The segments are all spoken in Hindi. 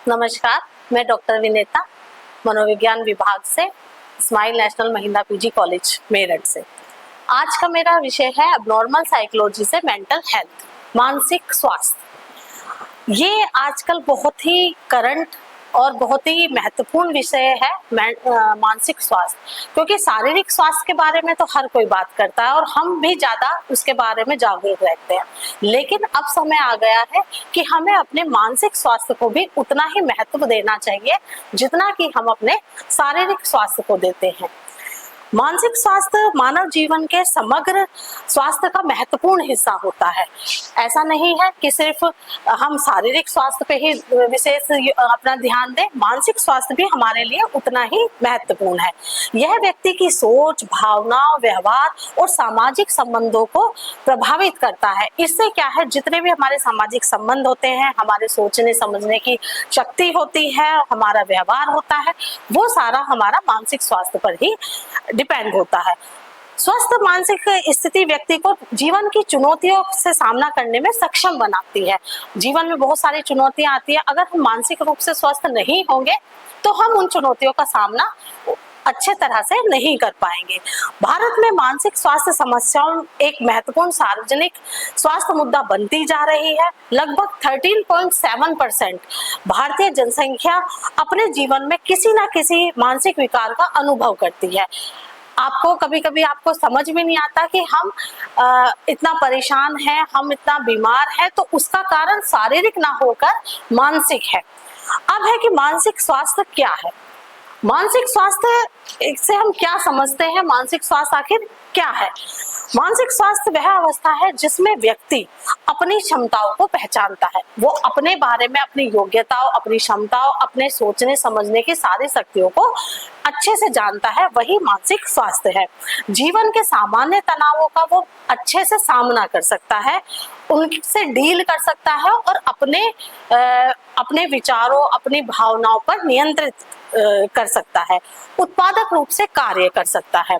नमस्कार, मैं डॉक्टर विनेता मनोविज्ञान विभाग से स्माइल नेशनल महिला पीजी कॉलेज मेरठ से। आज का मेरा विषय है अबनॉर्मल साइकोलॉजी से मेंटल हेल्थ, मानसिक स्वास्थ्य। ये आजकल बहुत ही करंट और बहुत ही महत्वपूर्ण विषय है मानसिक स्वास्थ्य, क्योंकि शारीरिक स्वास्थ्य के बारे में तो हर कोई बात करता है और हम भी ज्यादा उसके बारे में जागरूक रहते हैं, लेकिन अब समय आ गया है कि हमें अपने मानसिक स्वास्थ्य को भी उतना ही महत्व देना चाहिए जितना कि हम अपने शारीरिक स्वास्थ्य को देते हैं। मानसिक स्वास्थ्य मानव जीवन के समग्र स्वास्थ्य का महत्वपूर्ण हिस्सा होता है। ऐसा नहीं है कि सिर्फ हम शारीरिक स्वास्थ्य पे ही विशेष अपना ध्यान दें, मानसिक स्वास्थ्य भी हमारे लिए उतना ही महत्वपूर्ण है। यह व्यक्ति की सोच, भावनाओं, व्यवहार और सामाजिक संबंधों को प्रभावित करता है। इससे क्या है, जितने भी हमारे सामाजिक संबंध होते हैं, हमारे सोचने समझने की शक्ति होती है, हमारा व्यवहार होता है, वो सारा हमारा मानसिक स्वास्थ्य पर ही डिपेंड होता है। स्वस्थ मानसिक स्थिति व्यक्ति को जीवन की चुनौतियों से सामना करने में सक्षम बनाती है। जीवन में बहुत सारी चुनौतियां आती है, अगर हम मानसिक रूप से स्वस्थ नहीं होंगे तो हम उन चुनौतियों का सामना अच्छे तरह से नहीं कर पाएंगे। भारत में मानसिक स्वास्थ्य समस्याओं एक महत्वपूर्ण सार्वजनिक स्वास्थ्य मुद्दा बनती जा रही है। लगभग 13.7% भारतीय जनसंख्या अपने जीवन में किसी न किसी मानसिक विकार का अनुभव करती है। आपको कभी कभी आपको समझ में नहीं आता कि हम इतना परेशान हैं, हम इतना बीमार हैं, तो उसका कारण शारीरिक ना होकर मानसिक है। अब है कि मानसिक स्वास्थ्य क्या है। मानसिक स्वास्थ्य से हम क्या समझते हैं, मानसिक स्वास्थ्य आखिर क्या है। मानसिक स्वास्थ्य वह अवस्था है जिसमें व्यक्ति अपनी क्षमताओं को पहचानता है, वो अपने बारे में, अपनी योग्यताओं, अपनी क्षमताओं, अपने सोचने समझने की सारी शक्तियों को अच्छे से जानता है, वही मानसिक स्वास्थ्य है। जीवन के सामान्य तनावों का वो अच्छे से सामना कर सकता है, उनसे डील कर सकता है और अपने विचारों, अपनी भावनाओं पर नियंत्रित कर सकता है, उत्पादक रूप से कार्य कर सकता है।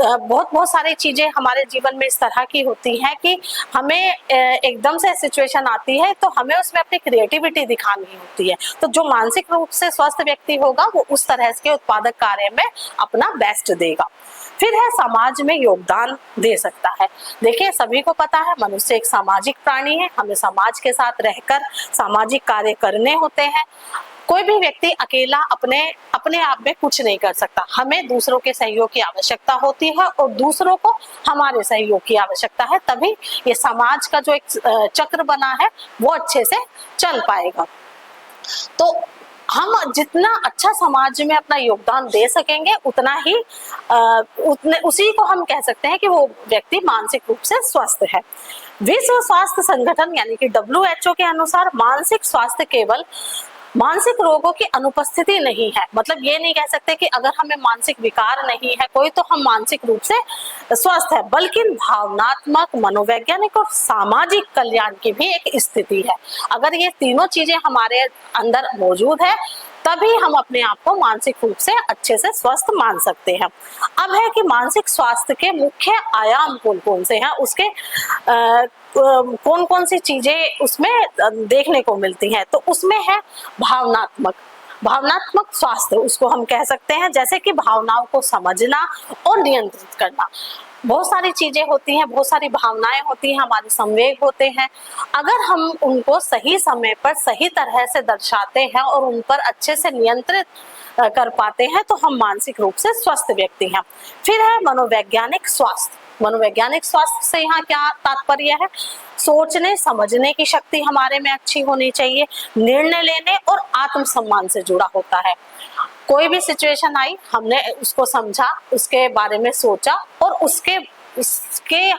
बहुत सारी चीजें हमारे जीवन में इस तरह की होती हैं कि हमें एकदम से सिचुएशन आती है तो हमें उसमें अपनी क्रिएटिविटी दिखानी होती है। तो जो मानसिक रूप से स्वस्थ व्यक्ति होगा वो उस तरह के उत्पादक कार्य में अपना बेस्ट देगा। फिर है समाज में योगदान दे सकता है। देखिए, सभी को पता है मनुष्य एक सामाजिक प्राणी है, हमें समाज के साथ रहकर सामाजिक कार्य करने होते हैं। कोई भी व्यक्ति अकेला अपने आप में कुछ नहीं कर सकता, हमें दूसरों के सहयोग की आवश्यकता होती है और दूसरों को हमारे सहयोग की आवश्यकता है, तभी ये समाज का जो एक चक्र बना है वो अच्छे से चल पाएगा। तो हम जितना अच्छा समाज में अपना योगदान दे सकेंगे उतना ही उसी को हम कह सकते हैं कि वो व्यक्ति मानसिक रूप से स्वस्थ है। विश्व स्वास्थ्य संगठन यानी कि WHO के अनुसार मानसिक स्वास्थ्य केवल मानसिक रोगों की अनुपस्थिति नहीं है। मतलब ये नहीं कह सकते कि अगर हमें मानसिक विकार नहीं है कोई तो हम मानसिक रूप से स्वस्थ है, बल्कि भावनात्मक, मनोवैज्ञानिक और सामाजिक कल्याण की भी एक स्थिति है। अगर ये तीनों चीजें हमारे अंदर मौजूद है तभी हम अपने आप को मानसिक रूप से अच्छे से स्वस्थ मान सकते हैं। अब है कि मानसिक स्वास्थ्य के मुख्य आयाम कौन कौन से हैं, उसके कौन कौन सी चीजें उसमें देखने को मिलती हैं। तो उसमें है भावनात्मक स्वास्थ्य, उसको हम कह सकते हैं, जैसे कि भावनाओं को समझना और नियंत्रित करना। बहुत सारी चीजें होती हैं, बहुत सारी भावनाएं होती हैं, हमारे संवेग होते हैं। अगर हम उनको सही समय पर सही तरह से दर्शाते हैं और उन पर अच्छे से नियंत्रित कर पाते हैं तो हम मानसिक रूप से स्वस्थ व्यक्ति हैं। फिर है मनोवैज्ञानिक स्वास्थ्य। मनोवैज्ञानिक स्वास्थ्य से यहाँ क्या तात्पर्य है, सोचने समझने की शक्ति हमारे में अच्छी होनी चाहिए, निर्णय लेने और आत्मसम्मान से जुड़ा होता है। कोई भी सिचुएशन आई, हमने उसको समझा, उसके बारे में सोचा और उसके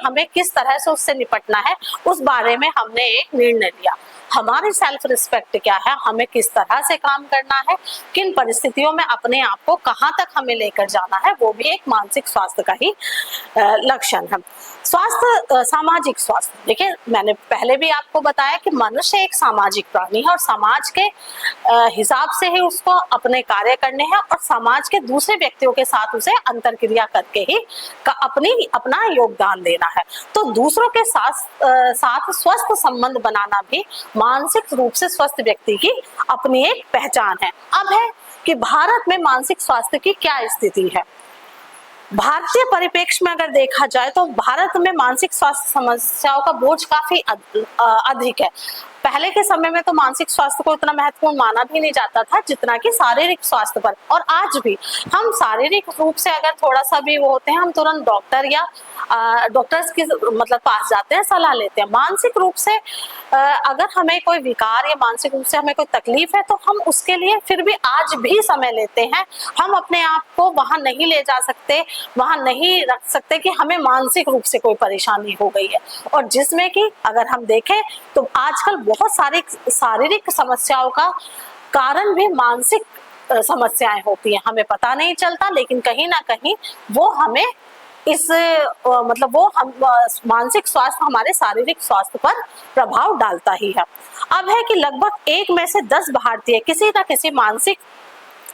हमें किस तरह से उससे निपटना है उस बारे में हमने एक निर्णय लिया। हमारी सेल्फ रिस्पेक्ट क्या है, हमें किस तरह से काम करना है, किन परिस्थितियों में अपने आप को कहाँ तक हमें लेकर जाना है, वो भी एक मानसिक स्वास्थ्य का ही लक्षण है। स्वास्थ्य, सामाजिक स्वास्थ्य, देखिए मैंने पहले भी आपको बताया कि मनुष्य एक सामाजिक प्राणी है और समाज के हिसाब से ही उसको अपने कार्य करने हैं और समाज के दूसरे व्यक्तियों के साथ उसे अंतरक्रिया करके ही अपना योगदान देना है। तो दूसरों के साथ स्वस्थ संबंध बनाना भी मानसिक रूप से स्वस्थ व्यक्ति की अपनी एक पहचान है। अब है कि भारत में मानसिक स्वास्थ्य की क्या स्थिति है। भारतीय परिप्रेक्ष्य में अगर देखा जाए तो भारत में मानसिक स्वास्थ्य समस्याओं का बोझ काफी अधिक है। पहले के समय में तो मानसिक स्वास्थ्य को इतना महत्वपूर्ण माना भी नहीं जाता था जितना कि शारीरिक स्वास्थ्य पर, और आज भी हम शारीरिक रूप से अगर थोड़ा सा भी वो होते हैं, हम तुरंत डॉक्टर या डॉक्टर्स की मतलब पास जाते हैं, सलाह लेते हैं। मानसिक रूप से अगर हमें कोई विकार या मानसिक रूप से हमें कोई तकलीफ है तो हम उसके लिए फिर भी आज भी समय लेते हैं। हम अपने आप को वहां नहीं ले जा सकते, वहां नहीं रख सकते कि हमें मानसिक रूप से कोई परेशानी हो गई है। और जिसमें कि अगर हम देखें तो आजकल बहुत सारी शारीरिक समस्याओं का कारण भी मानसिक समस्याएं होती हैं, हमें पता नहीं चलता, लेकिन कहीं ना कहीं वो हमें मतलब वो हम मानसिक स्वास्थ्य हमारे शारीरिक स्वास्थ्य पर प्रभाव डालता ही है। अब है कि लगभग 1 में से 10 भारतीय किसी न किसी मानसिक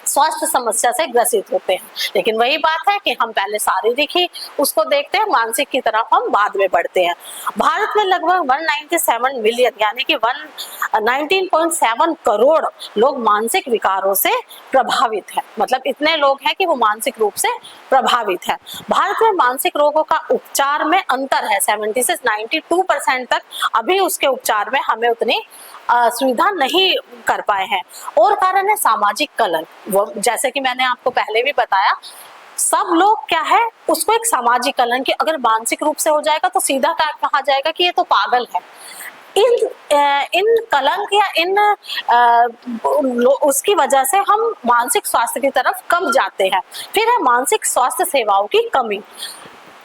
स्वास्थ्य समस्या से ग्रसित होते हैं। लेकिन वही बात है कि हम पहले शारीरिक ही उसको देखते हैं, मानसिक की तरफ हम बाद में बढ़ते हैं। भारत में लगभग 197 मिलियन यानी कि 119.7 करोड़ लोग मानसिक विकारों से प्रभावित हैं। मतलब इतने लोग हैं कि वो मानसिक रूप से प्रभावित है। भारत में मानसिक रोगों का उपचार में अंतर है, 70 से 92% तक अभी उसके उपचार में हमें उतनी सुविधा नहीं कर पाए हैं। और कारण है सामाजिक कलंक। वो जैसे कि मैंने आपको पहले भी बताया, सब लोग क्या है उसको एक सामाजिक कलंक, अगर मानसिक रूप से हो जाएगा तो सीधा कहा जाएगा कि ये तो पागल है। इन कलंक या उसकी वजह से हम मानसिक स्वास्थ्य की तरफ कम जाते हैं। फिर है मानसिक स्वास्थ्य सेवाओं की कमी।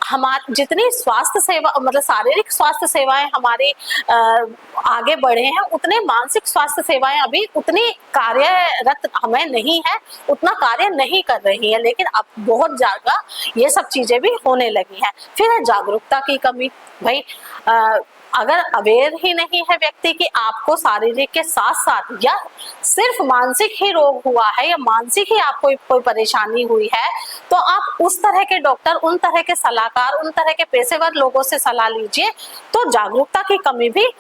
हमारे जितनी स्वास्थ्य सेवा मतलब शारीरिक स्वास्थ्य सेवाएं हमारी आगे बढ़े हैं, उतने मानसिक स्वास्थ्य सेवाएं अभी उतनी कार्यरत हमें नहीं है, उतना कार्य नहीं कर रही है। लेकिन अब बहुत ज्यादा ये सब चीजें भी होने लगी हैं। फिर है जागरूकता की कमी। भाई अगर अवेयर ही नहीं है व्यक्ति कि आपको शारीरिक के साथ साथ या सिर्फ मानसिक ही रोग हुआ है या मानसिक ही आपको कोई परेशानी हुई है, तो आप उस तरह के डॉक्टर, उन तरह के सलाहकार, उन तरह के पेशेवर लोगों से सलाह लीजिए। तो जागरूकता की कमी भी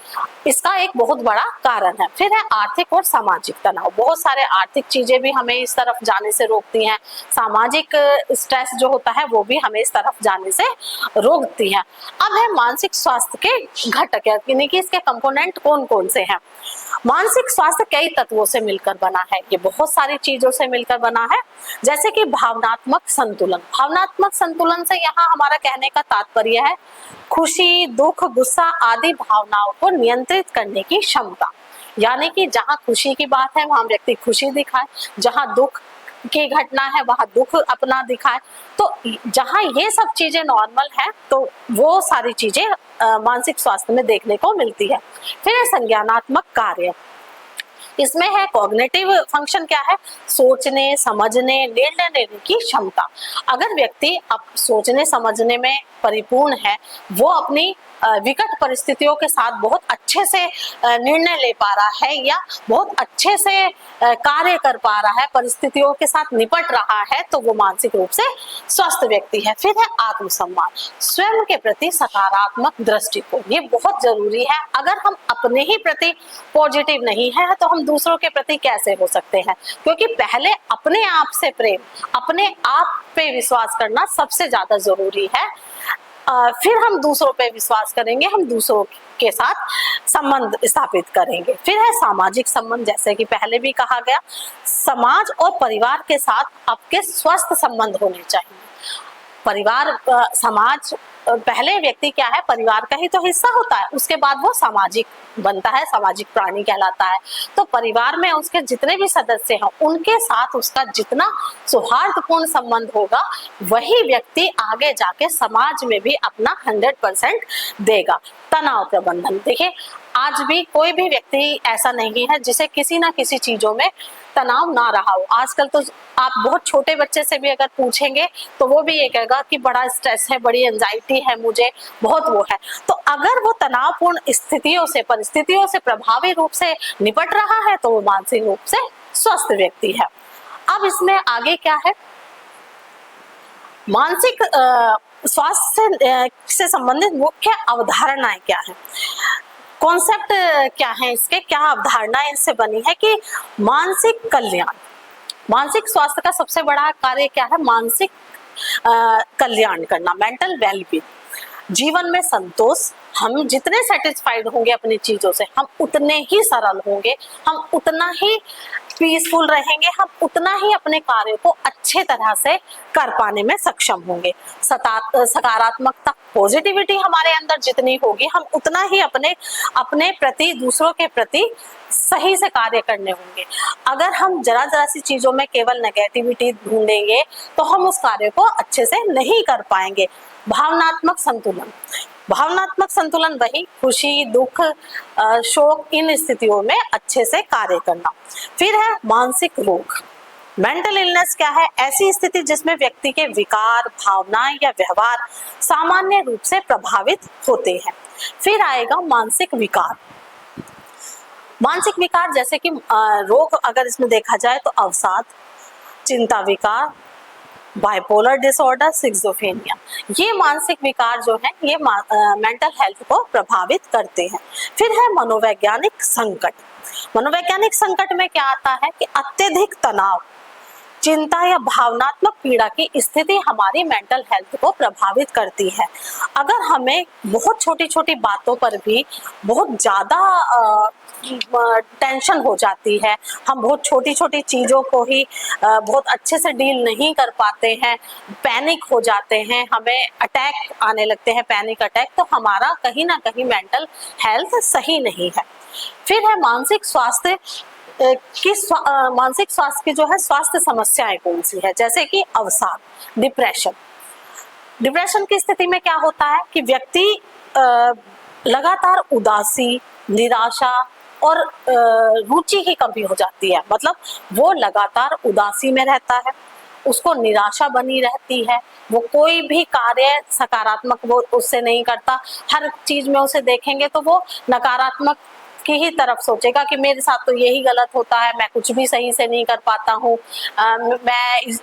इसका एक बहुत बड़ा कारण है। फिर है आर्थिक और सामाजिक तनाव। बहुत सारे आर्थिक चीजें भी हमें इस तरफ जाने से रोकती हैं, सामाजिक स्ट्रेस जो होता है वो भी हमें इस तरफ जाने से रोकती है। अब है मानसिक स्वास्थ्य के घटक, यानी कि इसके कंपोनेंट कौन कौन से हैं। मानसिक स्वास्थ्य कई तत्वों से मिलकर बना है, ये बहुत सारी चीजों से मिलकर बना है। जैसे कि भावनात्मक संतुलन। भावनात्मक संतुलन से यहाँ हमारा कहने का तात्पर्य है खुशी, दुख, गुस्सा आदि भावनाओं को नियंत्रित करने की क्षमता। यानी कि जहाँ खुशी की बात है वहां व्यक्ति खुशी दिखाए, जहाँ दुख की घटना है वहां दुख अपना दिखाए। तो जहां ये सब चीजें नॉर्मल है तो वो सारी चीजें मानसिक स्वास्थ्य में देखने को मिलती है। फिर संज्ञानात्मक कार्य, इसमें है कॉग्निटिव फंक्शन। क्या है? सोचने, समझने, निर्णय लेने की क्षमता। अगर व्यक्ति अब सोचने समझने में परिपूर्ण है, वो अपनी विकट परिस्थितियों के साथ बहुत अच्छे से निर्णय ले पा रहा है या बहुत अच्छे से कार्य कर पा रहा है, परिस्थितियों के साथ निपट रहा है, तो वो मानसिक रूप से स्वस्थ व्यक्ति है। फिर है आत्मसम्मान, स्वयं के प्रति सकारात्मक दृष्टिकोण। ये बहुत जरूरी है। अगर हम अपने ही प्रति पॉजिटिव नहीं है तो हम दूसरों के प्रति कैसे हो सकते हैं? क्योंकि पहले अपने आप से प्रेम, अपने आप पे विश्वास करना सबसे ज्यादा जरूरी है। फिर हम दूसरों पे विश्वास करेंगे, हम दूसरों के साथ संबंध स्थापित करेंगे। फिर है सामाजिक संबंध। जैसे कि पहले भी कहा गया, समाज और परिवार के साथ आपके स्वस्थ संबंध होने चाहिए। परिवार, समाज, पहले व्यक्ति क्या है, परिवार का ही तो हिस्सा होता है, उसके बाद वो सामाजिक बनता है, सामाजिक प्राणी कहलाता है। तो परिवार में उसके जितने भी सदस्य हैं उनके साथ उसका जितना सौहार्दपूर्ण संबंध होगा, वही व्यक्ति आगे जाके समाज में भी अपना 100% देगा। तनाव प्रबंधन, देखिए आज भी कोई भी व्यक्ति ऐसा नहीं है जिसे किसी ना किसी चीजों में तनाव ना रहा हो। आजकल तो आप बहुत छोटे बच्चे से भी अगर पूछेंगे तो वो भी ये कहेगा कि बड़ा स्ट्रेस है, बड़ी एंजाइटी है, मुझे बहुत वो है। तो अगर वो तनावपूर्ण स्थितियों से, परिस्थितियों से प्रभावी रूप से निपट रहा है तो वो मानसिक रूप से स्वस्थ व्यक्ति है। अब इसमें आगे क्या है, मानसिक स्वास्थ्य से संबंधित मुख्य अवधारणाएं क्या है। कॉन्सेप्ट क्या है इसके, क्या अवधारणा इससे बनी है कि मानसिक कल्याण, मानसिक स्वास्थ्य का सबसे बड़ा कार्य क्या है, मानसिक कल्याण करना, मेंटल वेलबींग। जीवन में संतोष, हम जितने सेटिस्फाइड होंगे अपनी चीजों से, हम उतने ही सरल होंगे, हम उतना ही पीसफुल रहेंगे, हम उतना ही अपने कार्य को अच्छे तरह से कर पाने में सक्षम होंगे। सकारात्मकता, पॉजिटिविटी हमारे अंदर जितनी होगी, हम उतना ही अपने प्रति, दूसरों के प्रति सही से कार्य करने होंगे। अगर हम जरा जरा सी चीजों में केवल नेगेटिविटी ढूंढेंगे तो हम उस कार्य को अच्छे से नहीं कर पाएंगे। भावनात्मक संतुलन, भावनात्मक संतुलन वही खुशी, दुख, शोक, इन स्थितियों में अच्छे से कार्य करना। फिर है मानसिक रोग। मेंटल इलनेस क्या है, ऐसी स्थिति जिसमें व्यक्ति के विकार, भावनाएं या व्यवहार सामान्य रूप से प्रभावित होते हैं। फिर आएगा मानसिक विकार। मानसिक विकार जैसे कि रोग अगर इसमें देखा जाए तो अवसाद, चिंता विकार, बाइपोलर डिसऑर्डर, सिक्सोफेनिया, ये मानसिक विकार जो है ये मेंटल हेल्थ को प्रभावित करते हैं। फिर है मनोवैज्ञानिक संकट। मनोवैज्ञानिक संकट में क्या आता है कि अत्यधिक तनाव, चिंता या भावनात्मक पीड़ा की स्थिति हमारी मेंटल हेल्थ को प्रभावित करती है। अगर हमें बहुत छोटी छोटी बातों पर भी बहुत ज्यादा टेंशन हो जाती है, हम बहुत छोटी छोटी चीजों को ही बहुत अच्छे से डील नहीं कर पाते हैं, पैनिक हो जाते हैं, हमें अटैक आने लगते हैं, पैनिक अटैक, तो हमारा कहीं ना कहीं मेंटल हेल्थ सही नहीं है। फिर है मानसिक स्वास्थ्य मानसिक स्वास्थ्य की जो है स्वास्थ्य समस्याएं कौन सी है, जैसे कि अवसाद, डिप्रेशन। डिप्रेशन की स्थिति में क्या होता है कि व्यक्ति लगातार उदासी, निराशा और रुचि की कमी हो जाती है, मतलब वो लगातार उदासी में रहता है, उसको निराशा बनी रहती है, वो कोई भी कार्य सकारात्मक वो उससे नहीं करता, हर चीज में उसे देखेंगे तो वो नकारात्मक की ही तरफ सोचेगा कि मेरे साथ तो यही गलत होता है, मैं कुछ भी सही से नहीं कर पाता हूँ,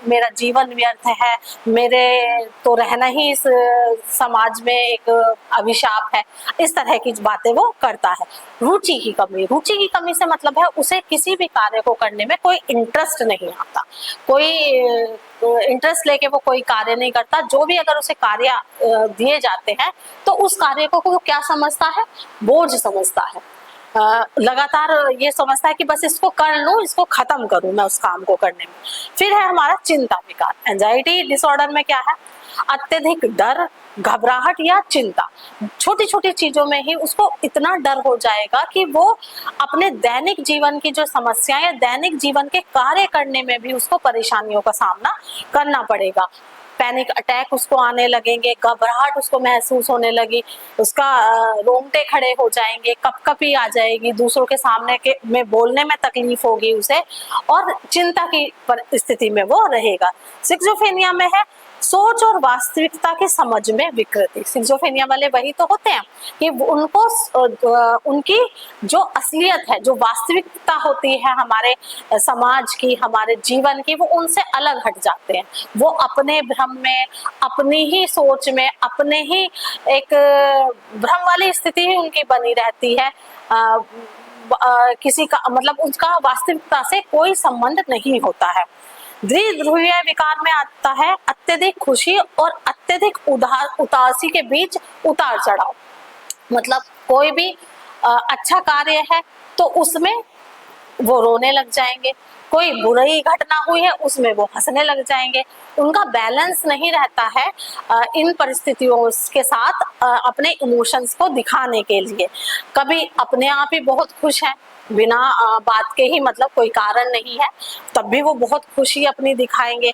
मेरा जीवन व्यर्थ है, मेरे तो रहना ही इस समाज में एक अभिशाप है, इस तरह की बातें वो करता है। रुचि की कमी, रुचि की कमी से मतलब है उसे किसी भी कार्य को करने में कोई इंटरेस्ट नहीं आता, कोई इंटरेस्ट लेके वो कोई कार्य नहीं करता। जो भी अगर उसे कार्य दिए जाते हैं तो उस कार्य को वो क्या समझता है, बोझ समझता है, लगातार ये समझता है कि बस इसको कर लूं, इसको खत्म करूं मैं उस काम को करने में। फिर है हमारा चिंता विकार। एंजाइटी डिसऑर्डर में क्या है, अत्यधिक डर, घबराहट या चिंता, छोटी छोटी चीजों में ही उसको इतना डर हो जाएगा कि वो अपने दैनिक जीवन की जो समस्याएं, दैनिक जीवन के कार्य करने में भी उसको परेशानियों का सामना करना पड़ेगा। पैनिक अटैक उसको आने लगेंगे, घबराहट उसको महसूस होने लगी, उसका रोंगटे खड़े हो जाएंगे, कपकपी आ जाएगी, दूसरों के सामने के में बोलने में तकलीफ होगी उसे, और चिंता की स्थिति में वो रहेगा। सिक्सोफेनिया में है सोच और वास्तविकता की समझ में विकृति। सिक्सोफेनिया वाले वही तो होते हैं कि उनको उनकी जो असलियत है, जो वास्तविकता होती है हमारे समाज की, हमारे जीवन की, वो उनसे अलग हट जाते हैं। वो अपने भ्रम में, अपनी ही सोच में, अपने ही एक भ्रम वाली स्थिति ही उनकी बनी रहती है, किसी का मतलब उसका वास्तविकता से कोई संबंध नहीं होता है। द्विध्रुवीय विकार में आता है अत्यधिक खुशी और अत्यधिक उदासी के बीच उतार चढ़ाव। मतलब कोई भी अच्छा कार्य है तो उसमें वो रोने लग जाएंगे, कोई बुरी घटना हुई है उसमें वो हंसने लग जाएंगे। उनका बैलेंस नहीं रहता है इन परिस्थितियों के साथ अपने इमोशंस को दिखाने के लिए। कभी अपने आप ही बहुत खुश हैं, बिना बात के ही, मतलब कोई कारण नहीं है, तब भी वो बहुत खुशी अपनी दिखाएंगे।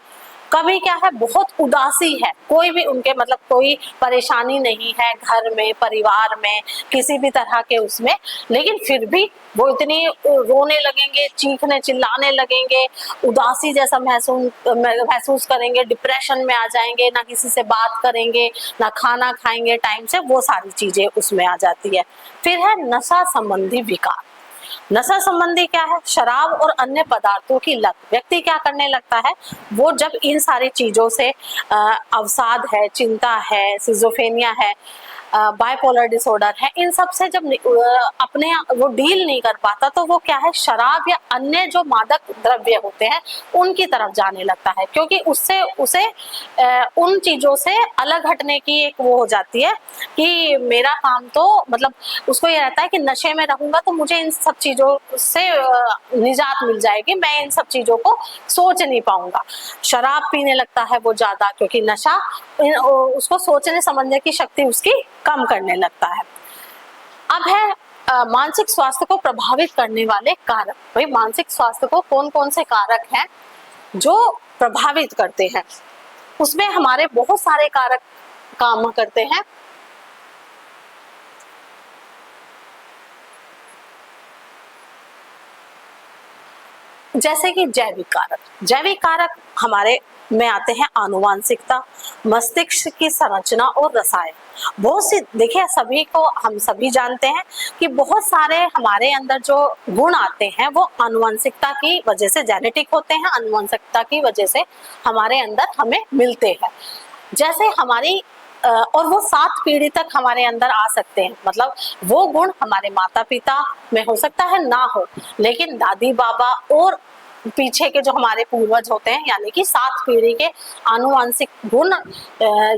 कभी क्या है, बहुत उदासी है, कोई भी उनके मतलब कोई परेशानी नहीं है घर में, परिवार में, किसी भी तरह के उसमें, लेकिन फिर भी वो इतनी रोने लगेंगे, चीखने चिल्लाने लगेंगे, उदासी जैसा महसूस करेंगे, डिप्रेशन में आ जाएंगे, ना किसी से बात करेंगे, ना खाना खाएंगे टाइम से, वो सारी चीजें उसमें आ जाती है। फिर है नशा संबंधी विकार। नशा संबंधी क्या है, शराब और अन्य पदार्थों की लत। व्यक्ति क्या करने लगता है, वो जब इन सारी चीजों से अवसाद है, चिंता है, सिजोफेनिया है, बाइपोलर डिसऑर्डर है, इन सब से जब अपने वो डील नहीं कर पाता तो वो क्या है, शराब या अन्य जो मादक द्रव्य होते हैं उनकी तरफ जाने लगता है, क्योंकि उससे उसे उन चीजों से अलग हटने की एक वो हो जाती है कि मेरा काम तो मतलब उसको ये रहता है कि नशे में रहूंगा तो मुझे इन सब चीजों से निजात मिल जाएगी, मैं इन सब चीजों को सोच नहीं पाऊंगा। शराब पीने लगता है वो ज्यादा, क्योंकि नशा उसको सोचने समझने की शक्ति उसकी कम करने लगता है। अब है मानसिक स्वास्थ्य को प्रभावित करने वाले कारक। भाई मानसिक स्वास्थ्य को कौन कौन से कारक हैं जो प्रभावित करते हैं? उसमें हमारे बहुत सारे कारक काम करते हैं। जैसे कि जैविक कारक हमारे में आते हैं आनुवांशिकता, मस्तिष्क की संरचना और रसायन। बहुत सी देखिए, सभी को हम सभी जानते हैं कि बहुत सारे हमारे अंदर जो गुण आते हैं वो आनुवांशिकता की वजह से जेनेटिक होते हैं, आनुवांशिकता की वजह से हमारे अंदर हमें मिलते हैं। जैसे हमारी और वो 7 पीढ़ी तक हमारे अंदर आ सकते हैं, मतलब वो गुण हमारे माता पिता में हो सकता है ना हो, लेकिन दादी बाबा और पीछे के जो हमारे पूर्वज होते हैं, यानी कि 7 पीढ़ी के आनुवांशिक गुण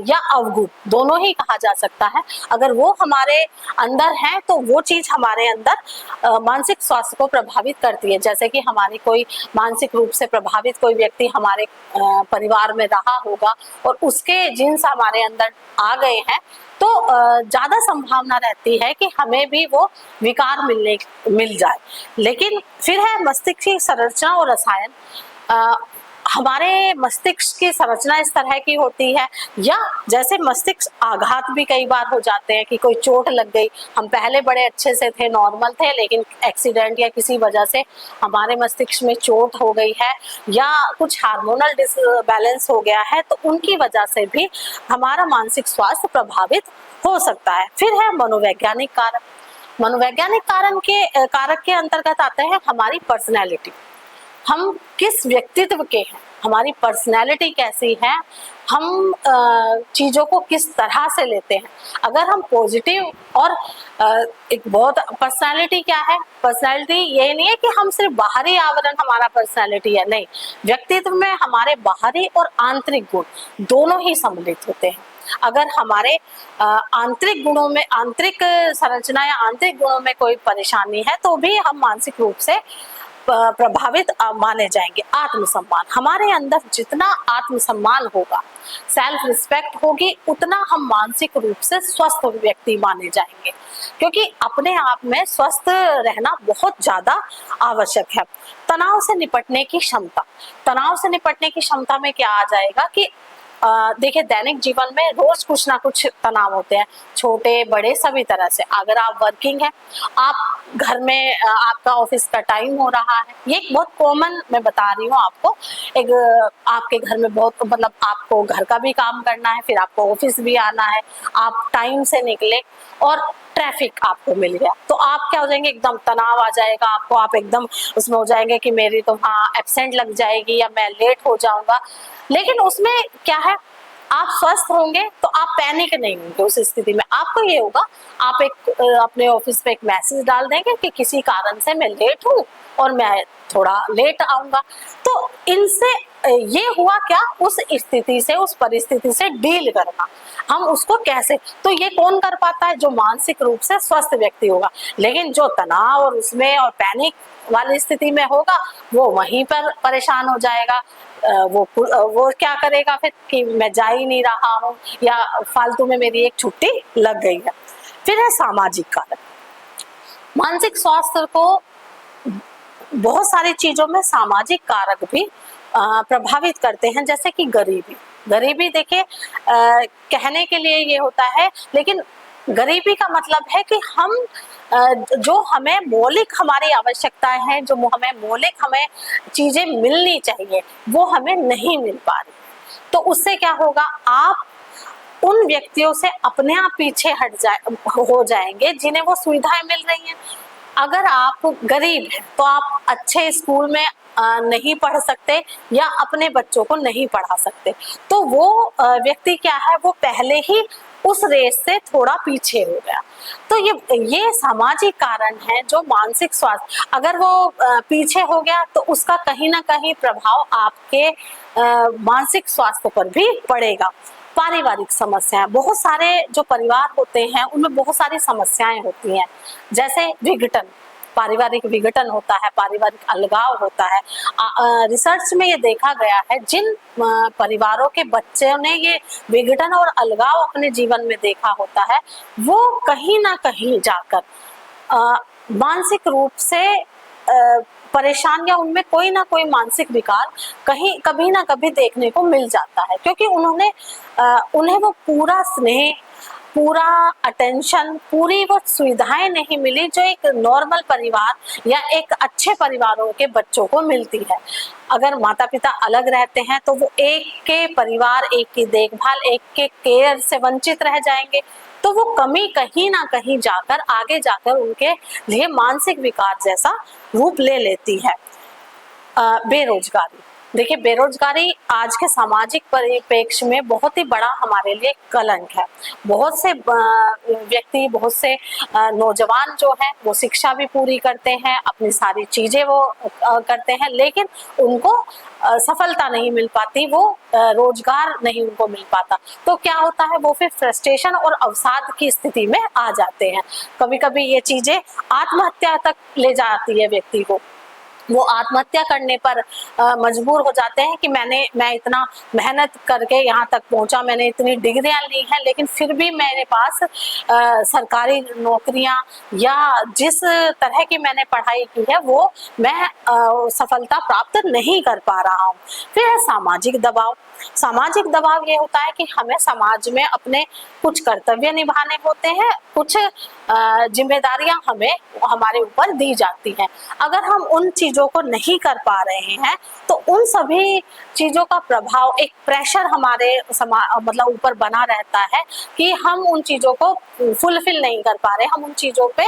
या अवगुण दोनों ही कहा जा सकता है, अगर वो हमारे अंदर है तो वो चीज हमारे अंदर मानसिक स्वास्थ्य को प्रभावित करती है। जैसे कि हमारी कोई मानसिक रूप से प्रभावित कोई व्यक्ति हमारे परिवार में रहा होगा और उसके जीन्स हमारे अंदर आ गए हैं, तो ज्यादा संभावना रहती है कि हमें भी वो विकार मिल जाए। लेकिन फिर है मस्तिष्क की संरचना और रसायन। हमारे मस्तिष्क की संरचना इस तरह की होती है, या जैसे मस्तिष्क आघात भी कई बार हो जाते हैं कि कोई चोट लग गई, हम पहले बड़े अच्छे से थे, नॉर्मल थे, लेकिन एक्सीडेंट या किसी वजह से हमारे मस्तिष्क में चोट हो गई है या कुछ हार्मोनल डिसबैलेंस हो गया है, तो उनकी वजह से भी हमारा मानसिक स्वास्थ्य प्रभावित हो सकता है। फिर है मनोवैज्ञानिक कारक। मनोवैज्ञानिक कारक के अंतर्गत आते हैं हमारी पर्सनैलिटी, हम किस व्यक्तित्व के हैं, हमारी पर्सनैलिटी कैसी है, हम चीजों को किस तरह से लेते हैं। अगर हम पॉजिटिव और एक बहुत पर्सनैलिटी क्या है, पर्सनैलिटी ये नहीं है कि हम सिर्फ बाहरी आवरण हमारा पर्सनैलिटी है, नहीं, व्यक्तित्व में हमारे बाहरी और आंतरिक गुण दोनों ही सम्मिलित होते हैं। अगर हमारे आंतरिक गुणों में, आंतरिक संरचना या आंतरिक गुणों में कोई परेशानी है तो भी हम मानसिक रूप से प्रभावित माने जाएंगे। आत्मसम्मान, हमारे अंदर जितना आत्मसम्मान होगा, सेल्फ रिस्पेक्ट होगी, उतना हम मानसिक रूप से स्वस्थ व्यक्ति माने जाएंगे, क्योंकि अपने आप में स्वस्थ रहना बहुत ज्यादा आवश्यक है। तनाव से निपटने की क्षमता, तनाव से निपटने की क्षमता में क्या आ जाएगा कि देखिए, दैनिक जीवन में रोज कुछ ना कुछ तनाव होते हैं, छोटे बड़े सभी तरह से। अगर आप वर्किंग है, आप घर में आपका ऑफिस का टाइम हो रहा है, ये एक बहुत कॉमन मैं बता रही हूँ आपको, एक आपके घर में बहुत, मतलब आपको घर का भी काम करना है, फिर आपको ऑफिस भी आना है, आप टाइम से निकले और ट्रैफिक आपको मिल गया, तो आप क्या हो जाएंगे, एकदम तनाव आ जाएगा आपको, आप एकदम उसमें हो जाएंगे कि मेरी तो हाँ एब्सेंट लग जाएगी या मैं लेट हो जाऊंगा। लेकिन उसमें क्या है, आप स्वस्थ होंगे तो आप पैनिक नहीं होंगे। उस स्थिति में आपको ये होगा, आप एक अपने ऑफिस पे एक मैसेज डाल देंगे कि किसी कारण से मैं लेट हूँ और मैं थोड़ा लेट आऊंगा। तो इनसे ये हुआ क्या, उस स्थिति से, उस परिस्थिति से डील करना, हम उसको कैसे, तो ये कौन कर पाता है, जो मानसिक रूप से स्वस्थ व्यक्ति होगा। लेकिन जो तनाव और उसमें और पैनिक वाली स्थिति में होगा, वो वहीं पर परेशान हो जाएगा। वो क्या करेगा फिर कि मैं जा ही नहीं रहा हूँ या फालतू में मेरी एक छुट्टी लग गई है। फिर है सामाजिक कारक। मानसिक स्वास्थ्य को बहुत सारी चीजों में सामाजिक कारक भी प्रभावित करते हैं, जैसे कि गरीबी देखिए, कहने के लिए ये होता है, लेकिन गरीबी का मतलब है कि हम जो हमें मौलिक हमारी आवश्यकताएं हैं, जो हमें चीजें मिलनी चाहिए, वो हमें नहीं मिल पा रही, तो उससे क्या होगा, आप उन व्यक्तियों से अपने आप पीछे हो जाएंगे जिन्हें वो सुविधाएं मिल रही हैं। अगर आप गरीब हैं तो आप अच्छे स्कूल में नहीं पढ़ सकते या अपने बच्चों को नहीं पढ़ा सकते, तो वो व्यक्ति क्या है, वो पहले ही उस रेस से थोड़ा पीछे हो गया। तो ये सामाजिक कारण है जो मानसिक स्वास्थ्य, अगर वो पीछे हो गया तो उसका कहीं ना कहीं प्रभाव आपके मानसिक स्वास्थ्य पर भी पड़ेगा। पारिवारिक समस्याएं, बहुत सारे जो परिवार होते हैं उनमें बहुत सारी समस्याएं होती हैं, जैसे विघटन, पारिवारिक विघटन होता है, पारिवारिक अलगाव होता है। रिसर्च में ये देखा गया है, जिन परिवारों के बच्चों ने ये विघटन और अलगाव अपने जीवन में देखा होता है, वो कहीं ना कहीं जाकर मानसिक रूप से परेशान या उनमें कोई ना कोई मानसिक विकार कहीं कभी ना कभी देखने को मिल जाता है, क्योंकि उन्हें वो पूरा स्नेह, पूरा अटेंशन, पूरी वो सुविधाएं नहीं मिली जो एक नॉर्मल परिवार या एक अच्छे परिवारों के बच्चों को मिलती है। अगर माता पिता अलग रहते हैं तो वो एक के परिवार, एक की देखभाल, एक के केयर से वंचित रह जाएंगे। तो वो कमी कहीं ना कहीं जाकर आगे जाकर उनके लिए मानसिक विकार जैसा रूप ले लेती है। बेरोजगारी, देखिए बेरोजगारी आज के सामाजिक परिप्रेक्ष्य में बहुत ही बड़ा हमारे लिए कलंक है। बहुत से व्यक्ति, बहुत से नौजवान जो है वो शिक्षा भी पूरी करते हैं, अपनी सारी चीजें वो करते हैं, लेकिन उनको सफलता नहीं मिल पाती, वो रोजगार नहीं उनको मिल पाता। तो क्या होता है, वो फिर फ्रस्ट्रेशन और अवसाद की स्थिति में आ जाते हैं। कभी कभी ये चीजें आत्महत्या तक ले जाती है व्यक्ति को। वो आत्महत्या करने पर मजबूर हो जाते हैं कि मैं इतना मेहनत करके यहाँ तक पहुंचा, मैंने इतनी डिग्रियां ली हैं, लेकिन फिर भी मेरे पास सरकारी नौकरियां या जिस तरह की मैंने पढ़ाई की है वो मैं सफलता प्राप्त नहीं कर पा रहा हूँ। फिर है सामाजिक दबाव। सामाजिक दबाव ये होता है कि हमें समाज में अपने कुछ कर्तव्य निभाने होते हैं, कुछ जिम्मेदारियां हमारे ऊपर दी जाती हैं। अगर हम उन चीजों को नहीं कर पा रहे हैं तो उन सभी चीजों का प्रभाव, एक प्रेशर हमारे मतलब ऊपर बना रहता है कि हम उन चीजों को फुलफिल नहीं कर पा रहे, हम उन चीजों पे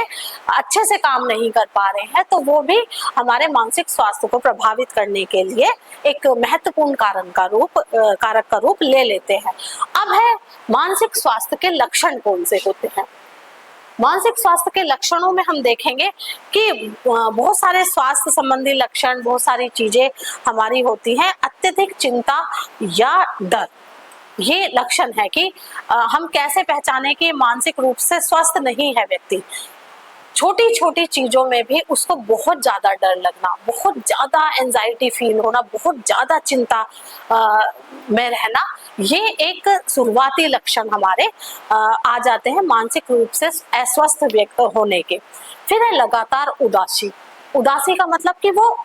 अच्छे से काम नहीं कर पा रहे हैं, तो वो भी हमारे मानसिक स्वास्थ्य को प्रभावित करने के लिए एक महत्वपूर्ण कारक का रूप ले लेते हैं। अब है मानसिक स्वास्थ्य के लक्षण कौन से होते हैं। मानसिक स्वास्थ्य के लक्षणों में हम देखेंगे कि बहुत सारे स्वास्थ्य संबंधी लक्षण, बहुत सारी चीजें हमारी होती हैं। अत्यधिक चिंता या डर, ये लक्षण है कि हम कैसे पहचाने कि मानसिक रूप से स्वस्थ नहीं है व्यक्ति। छोटी छोटी चीजों में भी उसको बहुत ज्यादा डर लगना, बहुत ज्यादा एंजाइटी फील होना, बहुत ज्यादा चिंता में रहना, ये एक शुरुआती लक्षण हमारे आ जाते हैं मानसिक रूप से अस्वस्थ व्यक्ति होने के। फिर है लगातार उदासी। उदासी का मतलब कि वो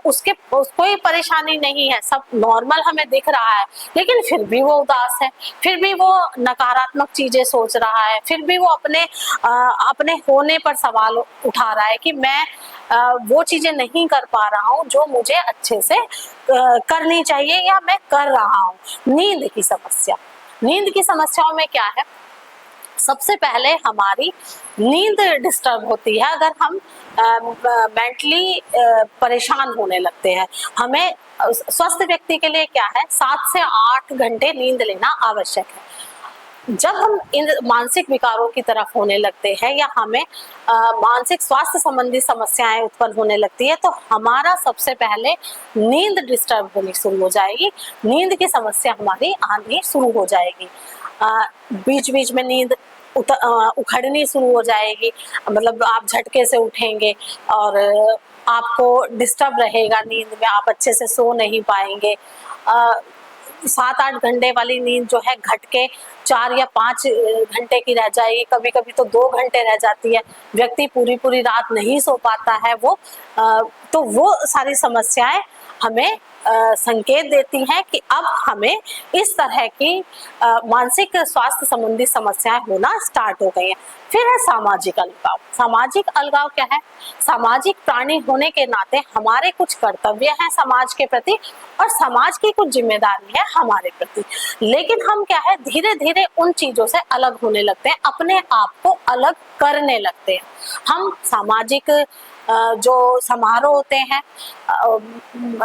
उसको कोई परेशानी नहीं है, सब नॉर्मल हमें दिख रहा है, लेकिन फिर भी वो उदास है, फिर भी वो नकारात्मक चीजें सोच रहा है, फिर भी वो अपने होने पर सवाल उठा रहा है कि मैं वो चीजें नहीं कर पा रहा हूँ जो मुझे अच्छे से करनी चाहिए या मैं कर रहा हूँ। नींद की समस्या। नींद की समस्याओं में क्या है, सबसे पहले हमारी नींद डिस्टर्ब होती है अगर हम मेंटली परेशान होने लगते हैं। हमें स्वस्थ व्यक्ति के लिए क्या है, 7 से 8 घंटे नींद लेना आवश्यक है। जब हम इन मानसिक विकारों की तरफ होने लगते हैं या हमें मानसिक स्वास्थ्य संबंधी समस्याएं उत्पन्न होने लगती है, तो हमारा सबसे पहले नींद डिस्टर्ब होनी शुरू हो जाएगी, नींद की समस्या हमारी आनी शुरू हो जाएगी। बीच बीच में नींद उखड़नी शुरू हो जाएगी, मतलब आप झटके से उठेंगे और आपको डिस्टर्ब रहेगा नींद में, आप अच्छे से सो नहीं पाएंगे। 7-8 घंटे वाली नींद जो है घट के 4 या 5 घंटे की रह जाएगी, कभी कभी तो 2 घंटे रह जाती है। व्यक्ति पूरी रात नहीं सो पाता है तो वो सारी समस्याएं हमें संकेत देती हैं कि अब हमें इस तरह की मानसिक स्वास्थ्य संबंधी समस्याएं होना स्टार्ट हो गई हैं। फिर है सामाजिक अलगाव। सामाजिक अलगाव क्या है, सामाजिक प्राणी होने के नाते हमारे कुछ कर्तव्य हैं समाज के प्रति और समाज की कुछ जिम्मेदारी है हमारे प्रति, लेकिन हम क्या है धीरे धीरे उन चीजों से अलग होने लगते हैं, अपने आप को अलग करने लगते हैं। हम सामाजिक जो समारोह होते हैं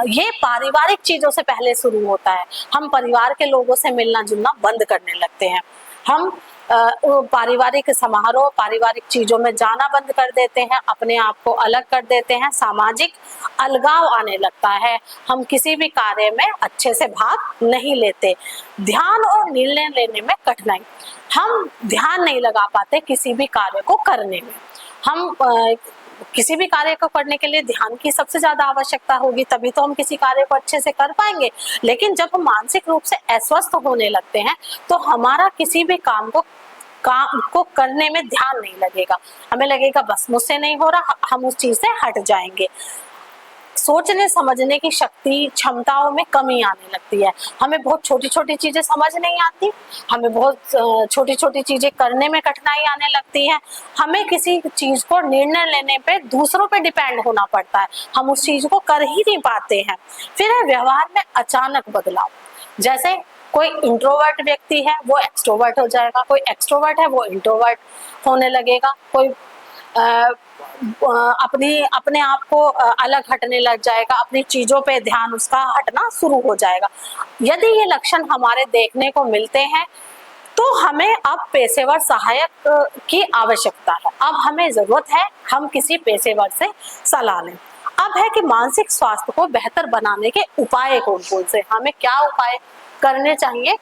ये पारिवारिक चीजों से पहले शुरू होता है। हम परिवार के लोगों से मिलना जुलना बंद करने लगते हैं, हम पारिवारिक समारोह, पारिवारिक चीजों में जाना बंद कर देते हैं, अपने आप को अलग कर देते हैं, सामाजिक अलगाव आने लगता है, हम किसी भी कार्य में अच्छे से भाग नहीं लेते, ध्यान और निर्णय लेने में कठिनाई, हम ध्यान नहीं लगा पाते किसी भी कार्य को करने में। हम किसी भी कार्य को करने के लिए ध्यान की सबसे ज्यादा आवश्यकता होगी, तभी तो हम किसी कार्य को अच्छे से कर पाएंगे। लेकिन जब हम मानसिक रूप से अस्वस्थ होने लगते हैं तो हमारा किसी भी काम को करने में ध्यान नहीं लगेगा, हमें लगेगा बस मुझसे नहीं हो रहा, हम उस चीज से हट जाएंगे। सोचने समझने की शक्ति, क्षमताओं में कमी आने लगती है, हमें बहुत छोटी छोटी चीजें समझ नहीं आती, हमें बहुत छोटी छोटी चीजें करने में कठिनाई आने लगती है, हमें किसी चीज को निर्णय लेने पे दूसरों पे डिपेंड होना पड़ता है, हम उस चीज को कर ही नहीं पाते हैं। फिर है व्यवहार में अचानक बदलाव, जैसे कोई इंट्रोवर्ट व्यक्ति है वो एक्सट्रोवर्ट हो जाएगा, कोई एक्सट्रोवर्ट है वो इंट्रोवर्ट होने लगेगा, कोई अपने आप को अलग हटने लग जाएगा, अपनी चीजों पे ध्यान उसका हटना शुरू हो जाएगा। यदि ये लक्षण हमारे देखने को मिलते हैं तो हमें अब पेशेवर सहायक की आवश्यकता है, अब हमें जरूरत है हम किसी पेशेवर से सलाह लें। अब है कि मानसिक स्वास्थ्य को बेहतर बनाने के उपाय कौन-कौन से, हमें क्या उपाय करने चाहिए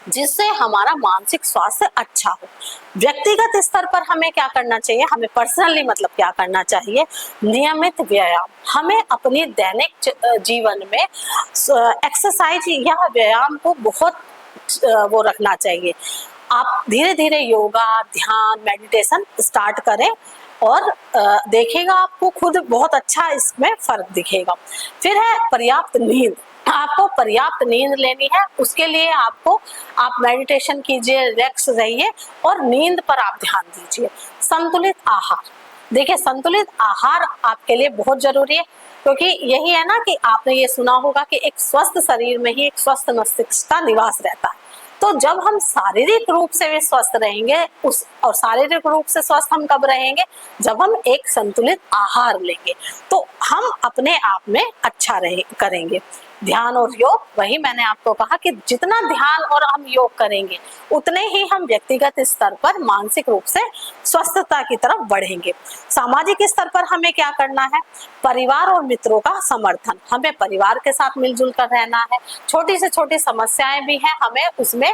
जिससे हमारा मानसिक स्वास्थ्य अच्छा हो। व्यक्तिगत स्तर पर हमें क्या करना चाहिए, हमें पर्सनली मतलब क्या करना चाहिए, नियमित व्यायाम, हमें अपनी दैनिक जीवन में एक्सरसाइज या व्यायाम को बहुत वो रखना चाहिए। आप धीरे धीरे योगा, ध्यान, मेडिटेशन स्टार्ट करें और देखिएगा आपको खुद बहुत अच्छा इसमें फर्क दिखेगा। फिर है पर्याप्त नींद, आपको पर्याप्त नींद लेनी है, उसके लिए आप मेडिटेशन कीजिए, रिलैक्स रहिए और नींद पर आप ध्यान दीजिए। संतुलित आहार, देखिए संतुलित आहार आपके लिए बहुत जरूरी है, क्योंकि यही है ना कि आपने ये सुना होगा कि एक स्वस्थ शरीर में ही एक स्वस्थ मस्तिष्क का निवास रहता है। तो जब हम शारीरिक रूप से भी स्वस्थ रहेंगे और शारीरिक रूप से स्वस्थ हम कब रहेंगे, जब हम एक संतुलित आहार लेंगे, तो हम अपने आप में अच्छा करेंगे। ध्यान और योग, वही मैंने आपको कहा कि जितना ध्यान और हम योग करेंगे उतने ही हम व्यक्तिगत स्तर पर मानसिक रूप से स्वस्थता की तरफ बढ़ेंगे। सामाजिक स्तर पर हमें क्या करना है, परिवार और मित्रों का समर्थन, हमें परिवार के साथ मिलजुल कर रहना है, छोटी से छोटी समस्याएं भी हैं हमें उसमें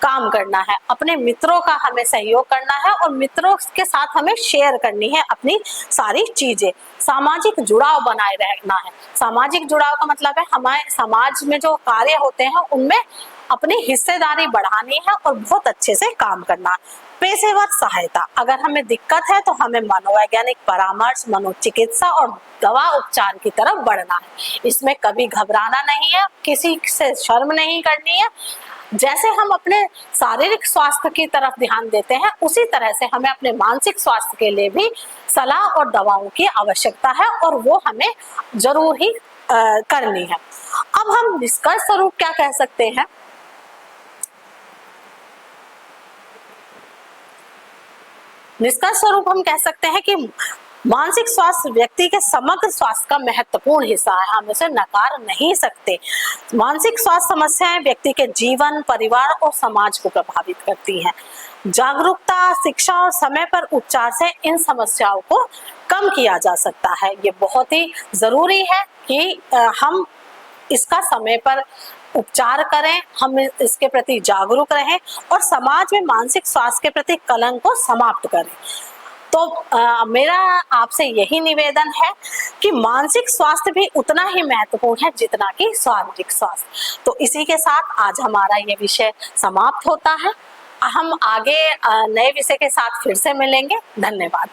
काम करना है, अपने मित्रों का हमें सहयोग करना है और मित्रों के साथ हमें शेयर करनी है अपनी सारी चीजें। सामाजिक जुड़ाव बनाए रहना है, सामाजिक जुड़ाव का मतलब है हमारे समाज में जो कार्य होते हैं उनमें अपनी हिस्सेदारी बढ़ानी है और बहुत अच्छे से काम करना है। पेशेवर सहायता, अगर हमें दिक्कत है तो हमें मनोवैज्ञानिक परामर्श, मनोचिकित्सा और दवा उपचार की तरफ बढ़ना है। इसमें कभी घबराना नहीं है, किसी से शर्म नहीं करनी है। जैसे हम अपने शारीरिक स्वास्थ्य की तरफ ध्यान देते हैं उसी तरह से हमें अपने मानसिक स्वास्थ्य के लिए भी सलाह और दवाओं की आवश्यकता है और वो हमें जरूर ही करनी है। अब हम निष्कर्ष स्वरूप क्या कह सकते हैं, निष्कर्ष स्वरूप हम कह सकते हैं कि मानसिक स्वास्थ्य व्यक्ति के समग्र स्वास्थ्य का महत्वपूर्ण हिस्सा है, हम इसे नकार नहीं सकते। मानसिक स्वास्थ्य समस्याएं व्यक्ति के जीवन, परिवार और समाज को प्रभावित करती हैं। जागरूकता, शिक्षा और समय पर उपचार से इन समस्याओं को कम किया जा सकता है। ये बहुत ही जरूरी है कि हम इसका समय पर उपचार करें, हम इसके प्रति जागरूक रहें और समाज में मानसिक स्वास्थ्य के प्रति कलंक को समाप्त करें। तो मेरा आपसे यही निवेदन है कि मानसिक स्वास्थ्य भी उतना ही महत्वपूर्ण है जितना कि शारीरिक स्वास्थ्य। तो इसी के साथ आज हमारा ये विषय समाप्त होता है। हम आगे नए विषय के साथ फिर से मिलेंगे। धन्यवाद।